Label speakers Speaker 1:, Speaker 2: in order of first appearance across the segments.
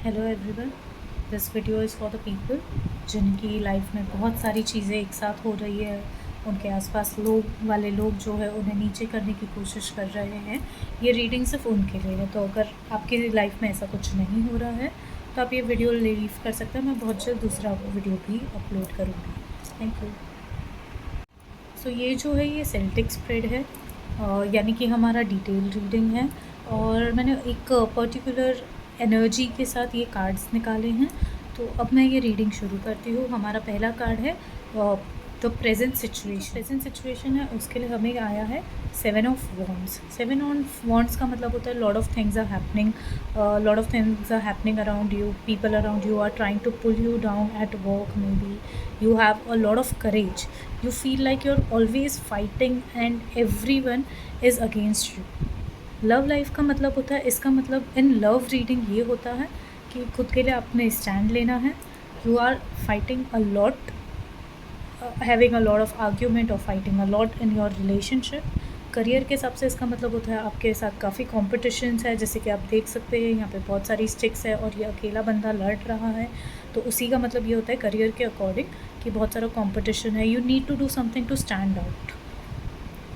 Speaker 1: Hello everyone, this video is for the people जिनकी life में बहुत सारी चीज़ें एक साथ हो रही है। उनके आसपास लोग जो है उन्हें नीचे करने की कोशिश कर रहे हैं। ये रीडिंग सिर्फ उनके लिए है, तो अगर आपकी लाइफ में ऐसा कुछ नहीं हो रहा है तो आप ये वीडियो लीव कर सकते हैं। मैं बहुत जल्द दूसरा वीडियो भी अपलोड करूँगी। Thank you. सो ये जो है ये सेल्टिक स्प्रेड है, यानी कि हमारा डिटेल रीडिंग है। और मैंने एक पर्टिकुलर एनर्जी के साथ ये कार्ड्स निकाले हैं। तो अब मैं ये रीडिंग शुरू करती हूँ। हमारा पहला कार्ड है द प्रेजेंट सिचुएशन है, उसके लिए हमें आया है 7 ऑफ वॉन्ड्स। 7 ऑफ वॉन्ड्स का मतलब होता है lot of things are happening around you. People around you are trying to pull you down at work. Maybe you have a lot of courage. You feel like you're always fighting and everyone is against you. Love life का मतलब होता है, इसका मतलब in love reading ये होता है कि खुद के लिए आपने स्टैंड लेना है। You are fighting a lot, having a lot of argument और fighting a lot in your relationship. Career के हिसाब से इसका मतलब होता है आपके साथ काफ़ी कॉम्पिटिशन्स है, जैसे कि आप देख सकते हैं यहाँ पे बहुत सारी स्टिक्स है और ये अकेला बंदा लड़ रहा है। तो उसी का मतलब ये होता है करियर के अकॉर्डिंग कि बहुत सारा कॉम्पिटिशन है। You need to do something to stand out.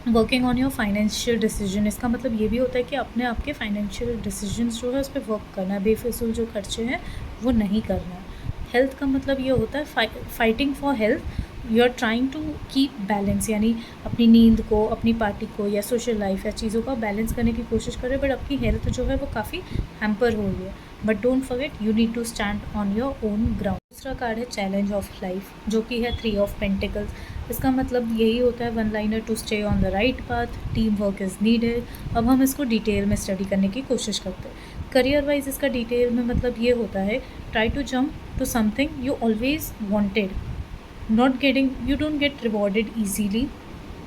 Speaker 1: Working on your financial decision, इसका मतलब ये भी होता है कि अपने आपके फाइनेंशियल डिसीजंस जो है उस पर वर्क करना है। बेफिजूल जो खर्चे हैं वो नहीं करना है। हेल्थ का मतलब ये होता है fighting for health. You are trying to keep balance, यानी अपनी नींद को, अपनी पार्टी को या सोशल लाइफ या चीज़ों का बैलेंस करने की कोशिश करें, बट आपकी हेल्थ जो है वो काफ़ी हैम्पर हो रही है। But don't forget you need to stand on your own ground. दूसरा कार्ड है चैलेंज ऑफ लाइफ, जो कि है 3 ऑफ पेंटिकल्स। इसका मतलब यही होता है one liner, to stay on the right path, team work is needed. अब हम इसको डिटेल में स्टडी करने की कोशिश करते हैं। करियर वाइज इसका डिटेल में मतलब ये होता है try to jump to something you always wanted, you don't get rewarded easily.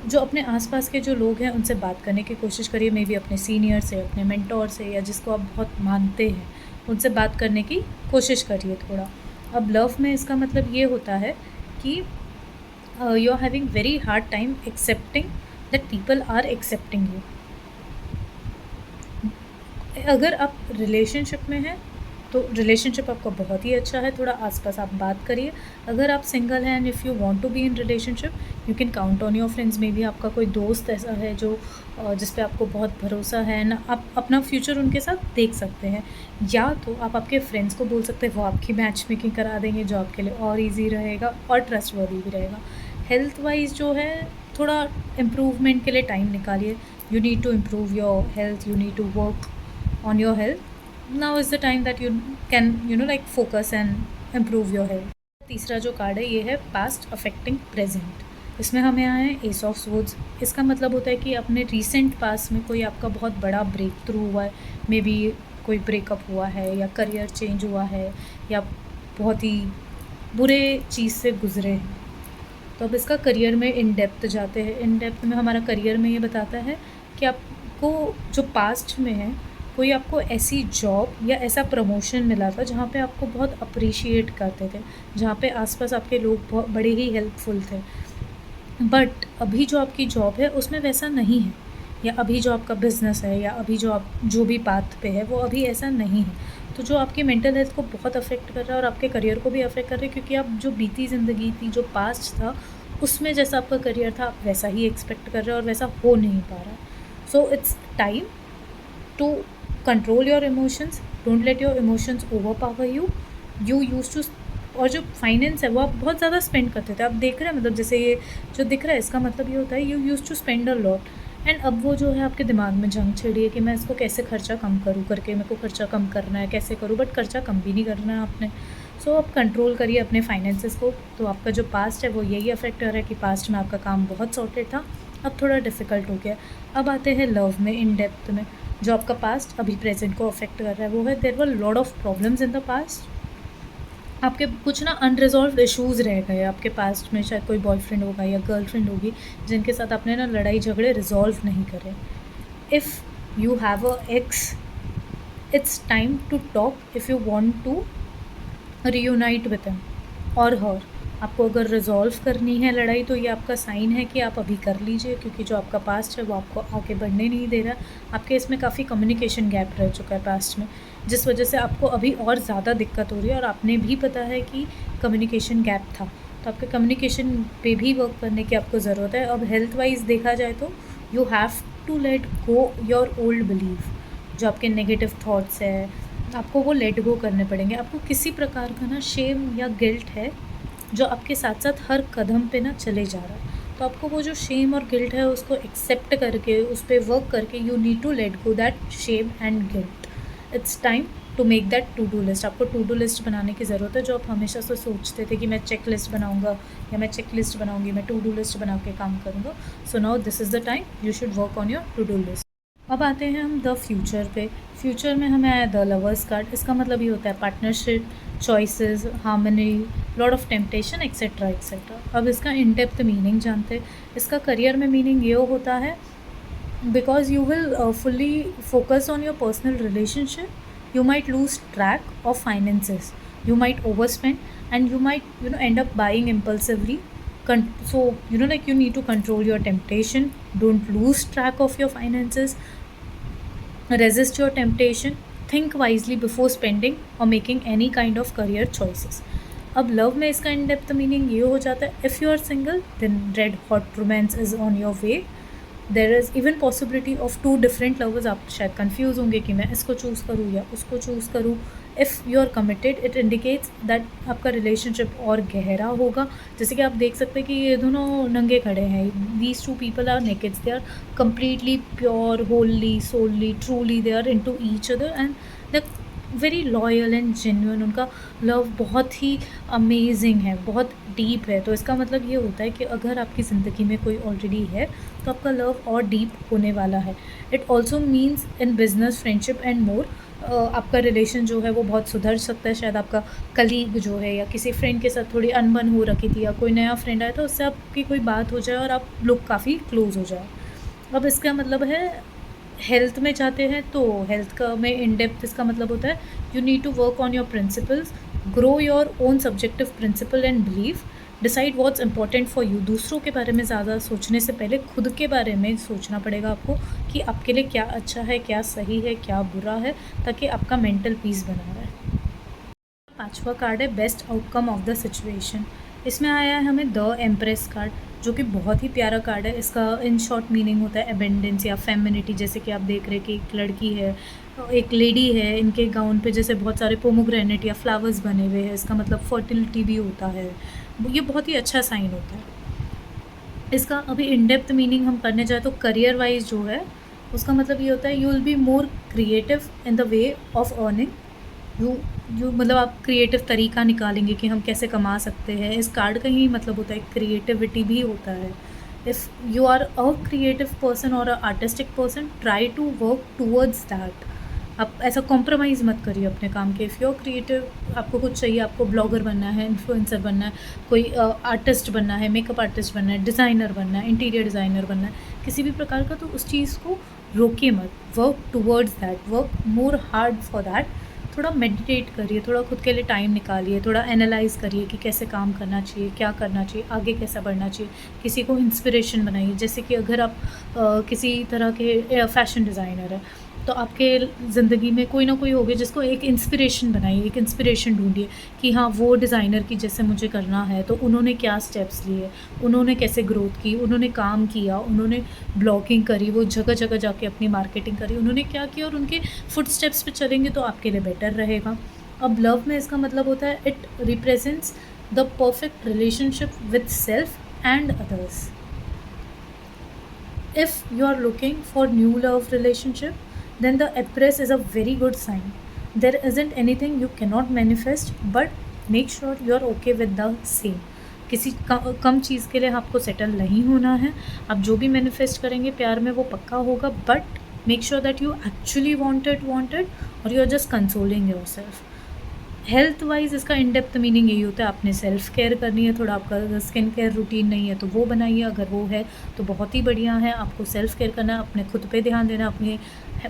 Speaker 1: जो अपने आसपास के जो लोग हैं उनसे बात करने की कोशिश करिए, मे बी अपने सीनियर से, अपने मेंटोर से, या जिसको आप बहुत मानते हैं उनसे बात करने की कोशिश करिए थोड़ा। अब लव में इसका मतलब ये होता है कि you are having very hard time accepting that people are accepting you. अगर आप रिलेशनशिप में हैं तो रिलेशनशिप आपका बहुत ही अच्छा है, थोड़ा आसपास आप बात करिए। अगर आप सिंगल हैं and if you want to be in relationship you can count on your friends. में भी आपका कोई दोस्त ऐसा है जो जिस पे आपको बहुत भरोसा है ना, आप अपना फ्यूचर उनके साथ देख सकते हैं। या तो आप आपके फ्रेंड्स को बोल सकते हैं, वो आपकी मैच मेकिंग करा देंगे, जो आपके लिए और ईजी रहेगा और ट्रस्टवर्दी भी रहेगा। हेल्थ वाइज जो है थोड़ा इम्प्रूवमेंट के लिए टाइम निकालिए। You need to improve your health, you need to work on your health. Now is the time that you can like focus and improve your health. तीसरा जो कार्ड है ये है पास्ट अफेक्टिंग प्रेजेंट। इसमें हमें आया है एस ऑफ सोर्ड्स। इसका मतलब होता है कि अपने रीसेंट पास्ट में कोई आपका बहुत बड़ा ब्रेक थ्रू हुआ है। मे बी कोई ब्रेकअप हुआ है या करियर चेंज हुआ है या बहुत ही बुरे चीज़ से गुजरे हैं। तो अब इसका करियर में इन डेप्थ जाते हैं। इन डेप्थ में हमारा करियर में ये बताता है कि आपको जो पास्ट में है कोई आपको ऐसी जॉब या ऐसा प्रमोशन मिला था जहाँ पे आपको बहुत अप्रिशिएट करते थे, जहाँ पे आसपास आपके लोग बहुत बड़े ही हेल्पफुल थे। बट अभी जो आपकी जॉब है उसमें वैसा नहीं है, या अभी जो आपका बिज़नेस है, या अभी जो आप जो भी पाथ पे है वो अभी ऐसा नहीं है। तो जो आपकी मेंटल हेल्थ को बहुत अफेक्ट कर रहा है और आपके करियर को भी अफेक्ट कर रहा है, क्योंकि आप जो बीती ज़िंदगी थी, जो पास्ट था, उसमें जैसा आपका करियर था आप वैसा ही एक्सपेक्ट कर रहे हो और वैसा हो नहीं पा रहा। So it's time to control your emotions, don't let your emotions overpower you. You use to, और जो फाइनेंस है वो आप बहुत ज़्यादा स्पेंड करते थे। आप देख रहे हैं, मतलब जैसे ये जो दिख रहा है इसका मतलब ये होता है you use to spend a lot, and अब वो जो है आपके दिमाग में जंग छिड़ी है कि मैं इसको कैसे खर्चा कम करूँ करके, मेरे को खर्चा कम करना है, कैसे करूँ, बट खर्चा कम भी नहीं करना है आपने। सो आप कंट्रोल करिए अपने फाइनेंसेस को। तो आपका जो पास्ट है वो यही अफेक्ट कर रहा है कि पास्ट में आपका काम बहुत सॉर्टेड था, अब थोड़ा डिफ़िकल्ट हो गया। अब आते हैं लव में इन डेप्थ में। जो आपका पास्ट अभी प्रेजेंट को अफेक्ट कर रहा है वो है there were lot of problems in the past. आपके कुछ ना अनरिजॉल्व इश्यूज़ रह गए आपके पास्ट में। शायद कोई बॉयफ्रेंड होगा या गर्लफ्रेंड होगी जिनके साथ आपने ना लड़ाई झगड़े रिजॉल्व नहीं करे। If you have a ex, it's time to talk if you want to reunite with him or her. आपको अगर रिज़ॉल्व करनी है लड़ाई तो ये आपका साइन है कि आप अभी कर लीजिए, क्योंकि जो आपका पास्ट है वो आपको आगे बढ़ने नहीं दे रहा। आपके इसमें काफ़ी कम्युनिकेशन गैप रह चुका है पास्ट में, जिस वजह से आपको अभी और ज़्यादा दिक्कत हो रही है, और आपने भी पता है कि कम्युनिकेशन गैप था, तो आपके कम्युनिकेशन पे भी वर्क करने की आपको ज़रूरत है। अब हेल्थ वाइज देखा जाए तो you have to let go your old believe, जो आपके नेगेटिव थॉट्स है आपको वो लेट गो करने पड़ेंगे। आपको किसी प्रकार का ना शेम या गिल्ट है जो आपके साथ साथ हर कदम पे ना चले जा रहा है, तो आपको वो जो शेम और गिल्ट है उसको एक्सेप्ट करके उस पर वर्क करके you need to let go that shame and guilt. It's time to make that to do list. आपको टू डू लिस्ट बनाने की ज़रूरत है, जो आप हमेशा से सोचते थे कि मैं चेक लिस्ट बनाऊंगा या मैं चेक लिस्ट बनाऊंगी, मैं टू डू लिस्ट बना के काम करूँगा। So now this is the time you should work on your to do list. अब आते हैं हम द फ्यूचर पे। फ्यूचर में हमें आया द लवर्स कार्ड। इसका मतलब ये होता है partnership, choices, harmony, lot of temptation, etcetera etcetera. अब इसका इन डेप्थ मीनिंग जानते हैं। इसका करियर में मीनिंग ये होता है because you will fully focus on your personal relationship, you might lose track of finances, you might overspend, and you might end up buying impulsively. So like you need to control your temptation, don't lose track of your finances, resist your temptation, think wisely before spending or making any kind of career choices. अब love में इसका in depth meaning ये हो जाता है, if you are single then red hot romance is on your way. There is even possibility of two different lovers. आप शायद confuse होंगे कि मैं इसको चूज़ करूँ या उसको चूज़ करूँ। If you are committed it indicates that आपका रिलेशनशिप और गहरा होगा। जैसे कि आप देख सकते हैं कि ये दोनों नंगे खड़े हैं, these two people are naked, they are completely pure, holy, solely, truly they are into each other and they very loyal and genuine. उनका लव बहुत ही अमेजिंग है, बहुत डीप है। तो इसका मतलब ये होता है कि अगर आपकी ज़िंदगी में कोई ऑलरेडी है तो आपका लव और डीप होने वाला है। It also means in business, friendship and more आपका रिलेशन जो है वो बहुत सुधर सकता है। शायद आपका कलीग जो है या किसी फ्रेंड के साथ थोड़ी अनबन हो रखी थी, या कोई नया फ्रेंड आया तो उससे आपकी कोई बात हो जाए और आप लोग काफ़ी क्लोज हो जाए। अब इसका मतलब है हेल्थ में जाते हैं तो हेल्थ का में इन डेप्थ इसका मतलब होता है you need to work on your principles, grow your own subjective principle and believe, decide what's important for you. दूसरों के बारे में ज़्यादा सोचने से पहले खुद के बारे में सोचना पड़ेगा आपको कि आपके लिए क्या अच्छा है, क्या सही है, क्या बुरा है, ताकि आपका मेंटल पीस बना रहे। पांचवा कार्ड है best outcome of the situation. इसमें आया है हमें द एम्प्रेस कार्ड, जो कि बहुत ही प्यारा कार्ड है। इसका इन शॉर्ट मीनिंग होता है एबेंडेंस या फेमिनिटी। जैसे कि आप देख रहे हैं कि एक लड़की है, एक लेडी है, इनके गाउन पे जैसे बहुत सारे पोमोग्रेनेट या फ्लावर्स बने हुए हैं, इसका मतलब फर्टिलिटी भी होता है। ये बहुत ही अच्छा साइन होता है। इसका अभी इन डेप्थ मीनिंग हम करने जाए तो करियर वाइज जो है उसका मतलब ये होता है you will be more creative in the way of earning. You मतलब आप क्रिएटिव तरीका निकालेंगे कि हम कैसे कमा सकते हैं। इस कार्ड का ही मतलब होता है क्रिएटिविटी भी होता है। If you are a creative person और a artistic person, try to work towards that. आप ऐसा कॉम्प्रोमाइज़ मत करिए अपने काम के। इफ़ यू आर क्रिएटिव, आपको कुछ चाहिए, आपको ब्लॉगर बनना है, इन्फ्लुएंसर बनना है, कोई आर्टिस्ट बनना है, मेकअप आर्टिस्ट बनना है, डिज़ाइनर बनना है, इंटीरियर डिज़ाइनर बनना है, किसी भी प्रकार का, तो उस चीज़ को रोकिए मत। Work towards that, work more hard for that. थोड़ा मेडिटेट करिए, थोड़ा खुद के लिए टाइम निकालिए, थोड़ा एनालाइज़ करिए कि कैसे काम करना चाहिए, क्या करना चाहिए, आगे कैसा बढ़ना चाहिए। किसी को इंस्पिरेशन बनाइए। जैसे कि अगर आप किसी तरह के फ़ैशन डिज़ाइनर हैं तो आपके ज़िंदगी में कोई ना कोई होगा जिसको एक इंस्पिरेशन बनाइए, एक इंस्पिरेशन ढूंढिए कि हाँ वो डिज़ाइनर की जैसे मुझे करना है, तो उन्होंने क्या स्टेप्स लिए, उन्होंने कैसे ग्रोथ की, उन्होंने काम किया, उन्होंने ब्लॉगिंग करी, वो जगह जगह जाके अपनी मार्केटिंग करी, उन्होंने क्या किया, और उनके फुट स्टेप्स पे चलेंगे तो आपके लिए बेटर रहेगा। अब लव में इसका मतलब होता है it represents the perfect relationship with self and others. If you are looking for new love relationship, then the Empress is a very good sign. There isn't anything you cannot manifest, but make sure you are okay with the same. किसी कम चीज़ के लिए आपको settle नहीं होना है। आप जो भी मैनिफेस्ट करेंगे प्यार में वो पक्का होगा, but make sure that you actually wanted और you are just consoling yourself. Health wise इसका इन डेप्थ मीनिंग यही होता है आपने सेल्फ केयर करनी है। थोड़ा आपका स्किन केयर रूटीन नहीं है तो वो बनाइए, अगर वो है तो बहुत ही बढ़िया है। आपको सेल्फ केयर करना है, अपने खुद पे ध्यान देना है, अपनी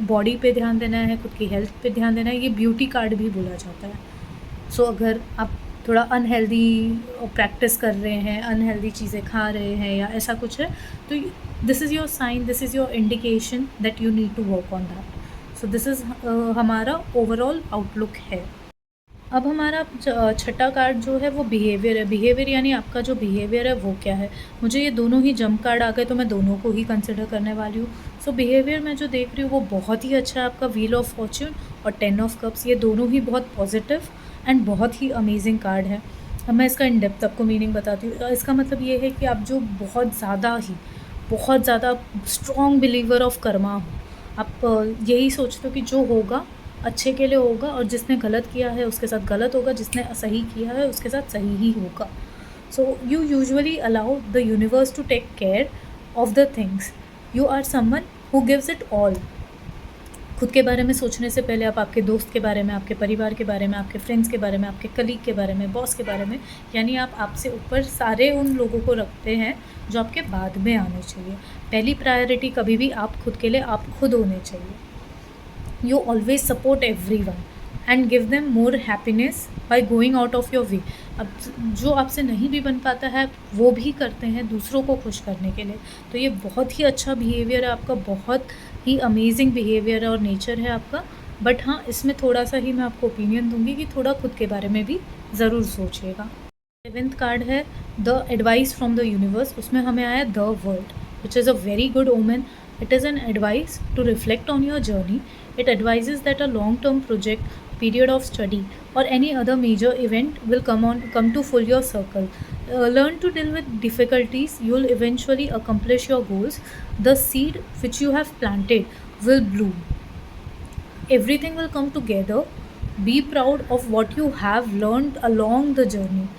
Speaker 1: बॉडी पे ध्यान देना है, खुद की हेल्थ पे ध्यान देना है। ये ब्यूटी कार्ड भी बोला जाता है। सो अगर आप थोड़ा अनहेल्दी प्रैक्टिस कर रहे हैं, अनहेल्दी चीज़ें खा रहे हैं या ऐसा कुछ है, तो this is your sign, this is your indication that you need to work on that. So this is हमारा ओवरऑल आउटलुक है। अब हमारा छठा कार्ड जो है वो बिहेवियर है। बिहेवियर यानी आपका जो बिहेवियर है वो क्या है। मुझे ये दोनों ही जंप कार्ड आ गए तो मैं दोनों को ही कंसिडर करने वाली हूँ। सो बिहेवियर मैं जो देख रही हूँ वो बहुत ही अच्छा है आपका। व्हील ऑफ फॉर्च्यून और 10 ऑफ कप्स, ये दोनों ही बहुत पॉजिटिव एंड बहुत ही अमेजिंग कार्ड है। अब मैं इसका इन डेप्थ आपको मीनिंग बताती हूँ। इसका मतलब ये है कि आप जो बहुत ज़्यादा स्ट्रॉन्ग बिलीवर ऑफ कर्मा हो। आप यही सोचते हो कि जो होगा अच्छे के लिए होगा और जिसने गलत किया है उसके साथ गलत होगा, जिसने सही किया है उसके साथ सही ही होगा। So you usually allow the universe to take care of the things. You are someone who gives it all. खुद के बारे में सोचने से पहले आप आपके दोस्त के बारे में, आपके परिवार के बारे में, आपके फ्रेंड्स के बारे में, आपके कलीग के बारे में, बॉस के बारे में, यानी आप आपसे ऊपर सारे उन लोगों को रखते हैं जो आपके बाद में आने चाहिए। पहली प्रायोरिटी कभी भी आप खुद के लिए आप खुद होने चाहिए। You always support everyone and give them more happiness by going out of your way। अब जो आपसे नहीं भी बन पाता है वो भी करते हैं दूसरों को खुश करने के लिए। तो ये बहुत ही अच्छा बिहेवियर है आपका, बहुत ही अमेजिंग बिहेवियर और नेचर है आपका। बट हाँ, इसमें थोड़ा सा ही मैं आपको ओपिनियन दूंगी कि थोड़ा खुद के बारे में भी ज़रूर सोचिएगा। 7th कार्ड है the advice from the universe. उसमें हमें आया the world, which is a very good omen. It is an advice to reflect on your journey. It advises that a long-term project, period of study, or any other major event will come to full your circle. Learn to deal with difficulties. You'll eventually accomplish your goals. The seed which you have planted will bloom. Everything will come together. Be proud of what you have learned along the journey.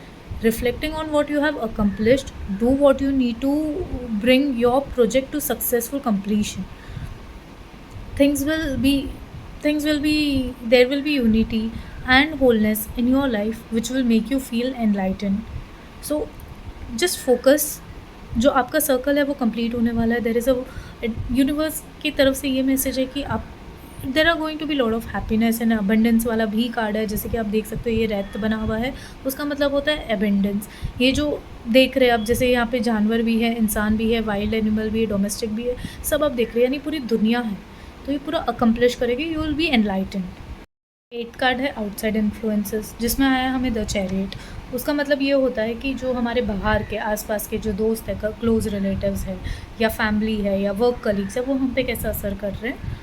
Speaker 1: Reflecting on what you have accomplished, do what you need to bring your project to successful completion. Things will be, there will be unity and wholeness in your life which will make you feel enlightened. So just focus, जो आपका circle है वो complete होने वाला है। There is a universe की तरफ से ये मैसेज है कि आप there are going to be lot of happiness and abundance वाला भी कार्ड है। जैसे कि आप देख सकते हो ये रैत बना हुआ है, उसका मतलब होता है अबंडेंस। ये जो देख रहे हैं आप, जैसे यहाँ पे जानवर भी है, इंसान भी है, वाइल्ड एनिमल भी है, डोमेस्टिक भी है, सब आप देख रहे हैं, यानी पूरी दुनिया है। तो ये पूरा अकम्प्लिश करेगी, you will be enlightened. 8 card है आउटसाइड इन्फ्लुएंसेस, जिसमें आया हमें द चैरियट। उसका मतलब ये होता है कि जो हमारे बाहर के आसपास के जो दोस्त है, क्लोज रिलेटिव्स है या फैमिली है या वर्क कलीग्स है, वो हम पे कैसा असर कर रहे हैं,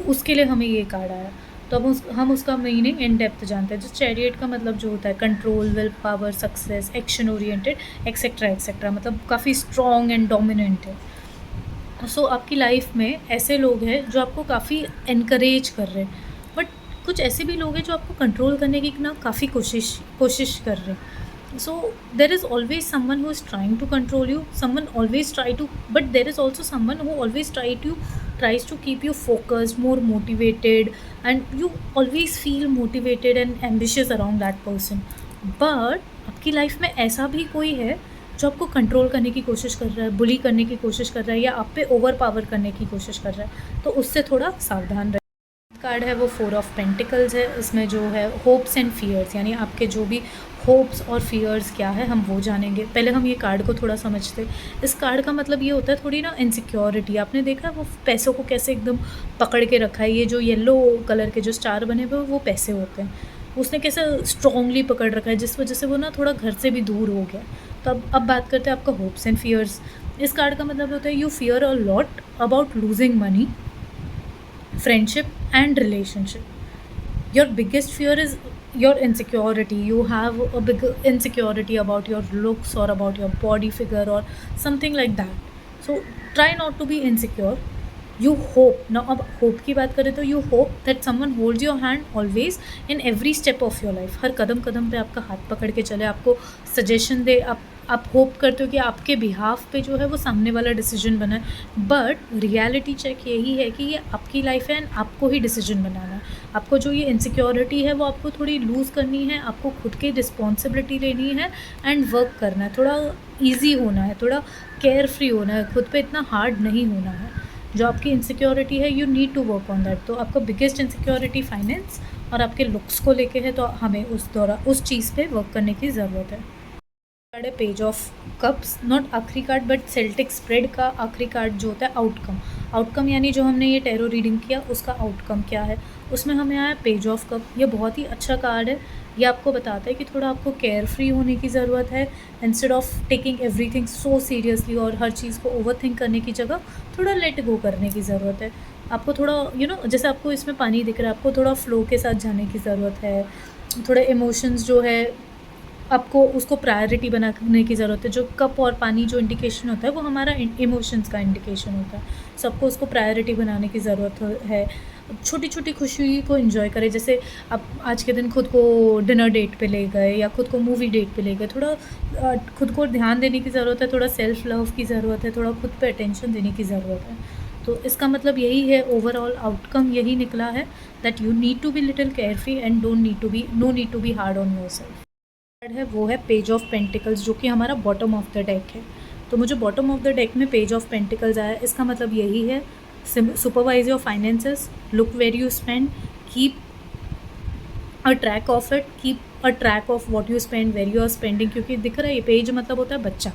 Speaker 1: उसके लिए हमें ये कार्ड आया। तो अब हम उसका मीनिंग इन डेप्थ जानते हैं। जो चैरियट का मतलब जो होता है control, will power, success, action oriented, etcetera etcetera, मतलब काफ़ी स्ट्रॉन्ग एंड डोमिनेंट है। सो आपकी लाइफ में ऐसे लोग हैं जो आपको काफ़ी इनकरेज कर रहे हैं, बट कुछ ऐसे भी लोग हैं जो आपको कंट्रोल करने की ना काफ़ी कोशिश कर रहे हैं। So there is always someone who is trying to control you, someone always try to, but there is also someone who always tries to keep you focused, more motivated, and you always feel motivated and ambitious around that person. But आपकी life में ऐसा भी कोई है जो आपको control करने की कोशिश कर रहा है, बुली करने की कोशिश कर रहा है या आप पे ओवर पावर करने की कोशिश कर रहा है, तो उससे थोड़ा सावधान रहे। कार्ड है वो 4 ऑफ पेंटिकल्स है। इसमें जो है होप्स एंड फियर्स, यानी आपके जो भी होप्स और फियर्स क्या है हम वो जानेंगे। पहले हम ये कार्ड को थोड़ा समझते। इस कार्ड का मतलब ये होता है थोड़ी ना इनसिक्योरिटी। आपने देखा है वो पैसों को कैसे एकदम पकड़ के रखा है। ये जो येलो कलर के जो स्टार बने हुए वो पैसे होते हैं, उसने कैसे स्ट्रॉन्गली पकड़ रखा है, जिस वजह से वो ना थोड़ा घर से भी दूर हो गया। तो अब बात करते हैं आपका होप्स एंड फियर्स। इस कार्ड का मतलब होता है you fear a lot about losing money, friendship and relationship. Your biggest fear is your insecurity. You have a big insecurity about your looks or about your body figure or something like that. So try not to be insecure. You hope, now अब hope की बात करें तो you hope that someone holds your hand always in every step of your life. हर कदम कदम पे आपका हाथ पकड़ के चले, आपको सजेशन दे। आप होप करते हो कि आपके बिहाफ पे जो है वो सामने वाला डिसीजन बनाए, बट रियलिटी चेक यही है कि ये आपकी लाइफ है एंड आपको ही डिसीजन बनाना है। आपको जो ये इनसिक्योरिटी है वो आपको थोड़ी लूज़ करनी है, आपको खुद की रिस्पॉन्सिबिलिटी लेनी है एंड वर्क करना है। थोड़ा ईजी होना है, थोड़ा केयर फ्री होना है, खुद पे इतना हार्ड नहीं होना है। जो आपकी इनसिक्योरिटी है you need to work on that. तो आपका बिगेस्ट इनसिक्योरिटी फाइनेंस और आपके लुक्स को लेके है, तो हमें उस चीज़ पे वर्क करने की ज़रूरत है। कार्ड है पेज ऑफ कप्स, नॉट आखिरी कार्ड बट सेल्टिक स्प्रेड का आखिरी कार्ड जो होता है आउटकम। आउटकम यानी जो हमने ये टैरो रीडिंग किया उसका आउटकम क्या है, उसमें हमें आया पेज ऑफ कप। ये बहुत ही अच्छा कार्ड है। ये आपको बताता है कि थोड़ा आपको केयर फ्री होने की ज़रूरत है, instead of taking everything so seriously, और हर चीज़ को ओवर थिंक करने की जगह थोड़ा लेट गो करने की ज़रूरत है। आपको थोड़ा जैसे आपको इसमें पानी दिख रहा है, आपको थोड़ा फ्लो के साथ जाने की ज़रूरत है। थोड़े इमोशंस जो है आपको उसको प्रायोरिटी बनाने की ज़रूरत है। जो कप और पानी जो इंडिकेशन होता है वो हमारा इमोशंस का इंडिकेशन होता है। सबको उसको प्रायोरिटी बनाने की ज़रूरत है। छोटी छोटी खुशी को एंजॉय करें, जैसे आप आज के दिन खुद को डिनर डेट पे ले गए या खुद को मूवी डेट पे ले गए। थोड़ा खुद को ध्यान देने की ज़रूरत है, थोड़ा सेल्फ लव की ज़रूरत है, थोड़ा खुद पे अटेंशन देने की ज़रूरत है। तो इसका मतलब यही है, ओवरऑल आउटकम यही निकला है that you need to be little care free and no need to be hard on yourself. है वो है पेज ऑफ पेंटिकल्स, जो कि हमारा बॉटम ऑफ द डेक है। तो मुझे बॉटम ऑफ द डेक में पेज ऑफ पेंटिकल्स आया। इसका मतलब यही है, supervise your finances, look where you spend, keep a track of it, keep a track of what you spend, where you are spending. क्योंकि दिख रहा है ये पेज मतलब होता है बच्चा,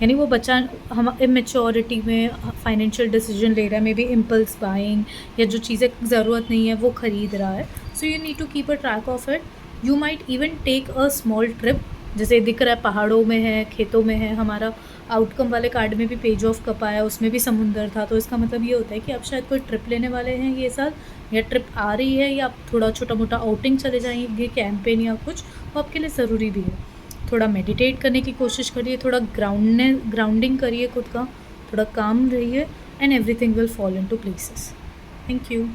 Speaker 1: यानी वो बच्चा हम इमेच्योरिटी में फाइनेंशियल डिसीजन ले रहा है, मे बी इम्पल्स बाइंग, या जो चीज़ें ज़रूरत नहीं है वो ख़रीद रहा है। So you need to keep a track of it. You might even take a small trip, जैसे दिख रहा है पहाड़ों में है, खेतों में है। हमारा आउटकम वाले कार्ड में भी पेज ऑफ कप आया, उसमें भी समुंदर था। तो इसका मतलब ये होता है कि आप शायद कोई ट्रिप लेने वाले हैं ये साल, या ट्रिप आ रही है, या आप थोड़ा छोटा मोटा आउटिंग चले जाएंगे, कैंपेन या कुछ, वो आपके लिए ज़रूरी भी है। थोड़ा मेडिटेट करने की कोशिश करिए, थोड़ा ग्राउंडिंग करिए खुद का, थोड़ा काम रहिए, and everything will fall into places. Thank you.